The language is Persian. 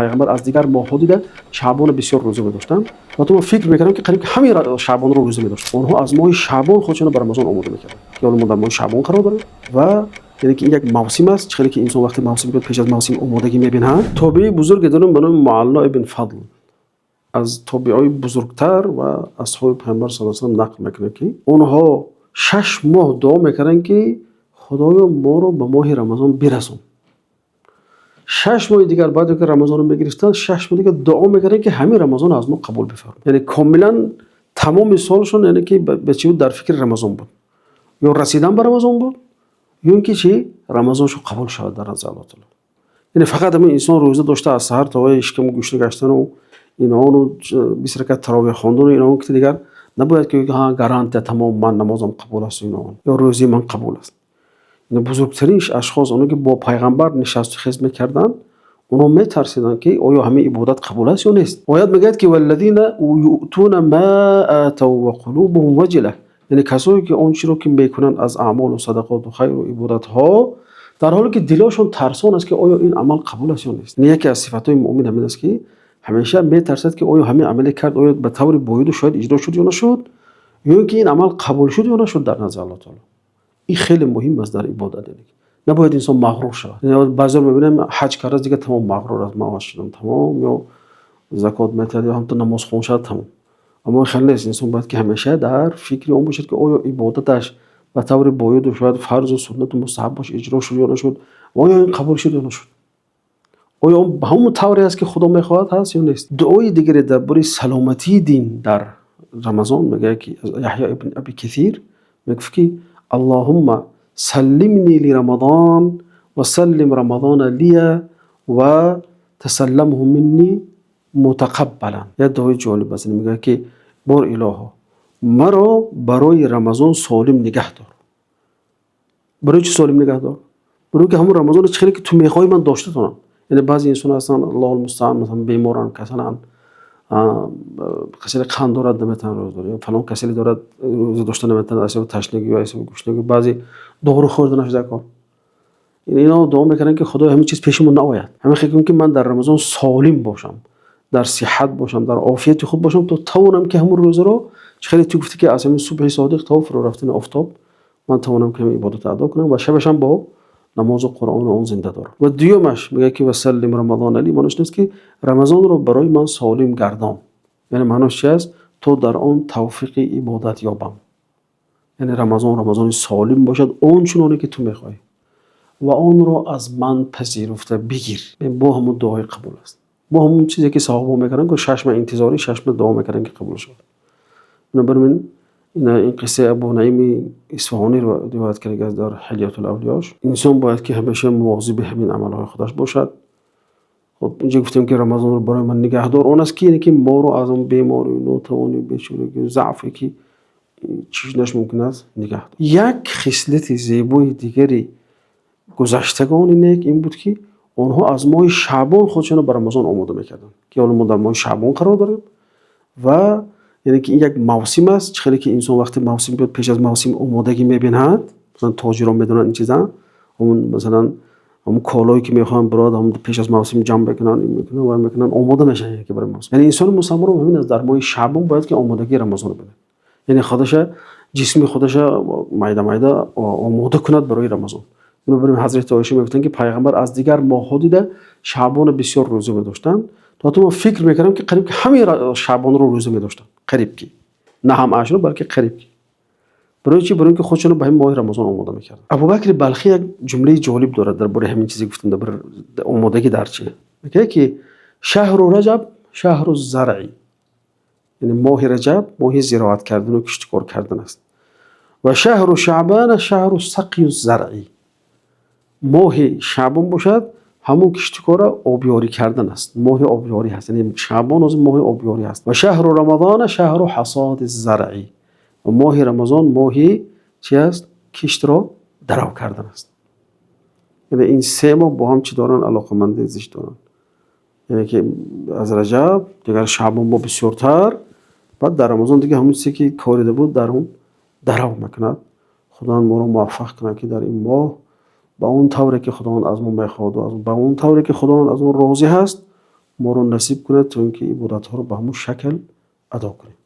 پیغمبر از دیگر ماه‌ها دیده شعبان بسیار روزه می‌داشتند و ما فکر می‌کردیم که قریب همین شعبان رو روزه می‌داشت. اونها از ماه شعبان خودشون رو بر رمضان آماده می‌کردند که ما در ماه شعبان قرار داریم و یعنی که این یک موسم است چه که انسان وقتی موسم بیاد پیش از موسم آمادگی می‌بیند. تابعی بزرگ داریم به نام معلا ابن فضل از تابعی بزرگتر و اصحاب پیامبر صلی الله علیه و آله نقل می‌کنه که اونها 6 ماه دعا می‌کردند که خدایا ما رو به ماه رمضان برسون. 6 ماه دیگر بعد که رمضان رو میگرفتن 6 ماه دیگر دعا میکردن که همین رمضان از ما قبول بفرما. یعنی کاملا تمام سالشون یعنی که به چی در فکر رمضان بود، یا رسیدن به رمضان بود یا اینکه چی رمضانشو قبول شود در نزد الله تعالی. یعنی فقط همین انسان روزه داشته از سحر تا اشکم گوشت گشتن و اینا و 20 رکعت تراویح خواندن و اینا که دیگر نباید که ها گارانتی تمام من نمازم قبول است اینا یا روزی من قبول است. بزرگترین اشخاص اونایی که با پیغمبر نشست و خدمت می‌کردند اونا می‌ترسیدن که آیا همه عبادت قبول است یا نیست. آیات میگه که والذین یؤتون ما آتوا وقلوبهم وجله، یعنی کسایی که اون چیزی رو که میکنن از اعمال و صدقات و خیر و عبادت ها در حالی که دلشون ترسان است که آیا این عمل قبول است یا نیست. نه یکی از صفات‌های مؤمن همین است که همیشه می‌ترسد که آیا همین عملی کرد آیا به طور باید و شاید اجرا شد یا نشد، یا اینکه این عمل قبول شد یا نشد در نزد الله تعالی. این خیلی مهم است در عبادت. نباید انسان مغرور شود. یعنی بعضی می‌بینیم حج کرده دیگه تمام مغرور است، معاش شدم تمام، یا زکات می‌دهد یا هم تو نماز خون شد تمام. اما خیلی نیست. انسان باید که همیشه در فکر اون باشد که آیا عبادتش به طور باید و شاید فرض و سنت و مستحب باش اجرا شد یا نشد، آیا این قبول شد یا نشد، آیا اون به همون طوری است که خدا می‌خواهد هست یا نیست. دعای دیگری درباره سلامتی دین در رمضان میگه که یحیی ابن ابی کثیر میگه که اللهم سلمني لرمضان وسلم رمضان لي وتسلمه مني متقبلا. یه دعای جالب است، میگه که بار الهه مرا برای رمضان سالم نگه دار. برای چی سالم نگه دار؟ برای که همون رمضان چیزی که تو میخوای من داشته تونم. یعنی بعضی انسان هستن الله المستعان مثلا بیمارن، کسان کسی قند دارد نمیتونه روزه داره، فلان کسی دارد روزه داشته نمیتونه از تشنگی یا از گشنگی، بعضی دارو خوردنش ذکر. اینا دعا میکنن که خدا همین چیز پیشمون نیاید. همین فکر کنم که من در رمضان سالم باشم، در صحت باشم، در عافیت خود باشم تا توانم که همون روزه رو خیلی تو گفتی که از همین صبح صادق تا فرو رفتن آفتاب من توانم که عبادت ادا کنم و شبشم با نماز و قرآن اون زنده دارم. و دیومش میگه که وسلم رمضان علی، معنیش نیست که رمضان رو برای من سالم گردان، یعنی معنیش چی است؟ تو در آن توفیق عبادت یابم. یعنی رمضان سالم باشد اون چنانی که تو میخوای و اون رو از من پذیرفته بگیر. با همون دعای قبول است، با همون چیزی که صحابه میکردن که 6 ماه انتظاری 6 ماه دعا میکردن که قبول شد. بنابراین این قصه ابو نعیم اصفهانی رو روایت کرده از در حلیة الاولیاش. انسان باید که همیشه مواظب همین عملهای خودش باشد. خب اینجا گفتیم که رمضان رو برای من نگهدار اون است که یعنی که ما رو از اون بیماری ناتوانی بیچارگی ضعفی که چیز نش ممکن است نگهدار. یک خصلت زیبای دیگری گذشتگان نیک این بود که آنها از ماه شعبان خودشون رو برای رمضان آماده میکردن که حالا ما در ماه شعبان قرار داریم و یعنی که این یک موسم است چه که انسان وقتی موسم بیاد پیش از موسم آمادگی میبیند. مثلا تاجران میدونن این چیزا، اون مثلا همون کالایی که میخوان برات هم پیش از موسم جمع بکنن و میکنن آماده میشن که برای موسم. یعنی انسان مسلمان رو همین از در ماه شعبان باید که آمادگی رمضان بده، یعنی خودش جسم خودش معده آماده کند برای رمضان. بنابراین حضرت عایشه میگفتن که پیغمبر از دیگر ماه‌ها دیده شعبان بسیار روزه می‌داشتن تا تو فکر می‌کردم که قریب همین شعبان رو روزه می‌داشتن، قریب کی نه هم عاشر بلکه قریب کی. برای چی؟ برای اینکه خودشون به ماه رمضان آماده می‌کردن. ابوبکر بلخی یک جمله جالب داره درباره همین چیزی گفتن درباره آمادگی در چیه. میگه که شهر رجب شهر الزرع، یعنی ماه رجب ماه زراعت کردن و کشتکار کردن است و شهر شعبان شهر السقی الزرعی، ماه شعبان باشد همون کشتکار آبیاری کردن است، ماه آبیاری هست، یعنی شعبان از ماه آبیاری است. و شهر رمضان شهر حصاد الزرع، و ماه رمضان ماه چی است؟ کشت را درو کردن است. یعنی این سه ماه با هم چی دارن؟ علاقمند زیش دارن. یعنی که از رجب دیگر شعبان با بسیارتر، بعد در رمضان دیگه همون چیزی که کاریده بود در اون درو میکند. خدا ما رو موفق کنه که در این ماه با اون طوری که خداوند از ما میخواد و با اون طوری که خداوند از ما راضی هست ما رو نصیب کنه تا اینکه عبادت ها رو به همون شکل ادا کنیم.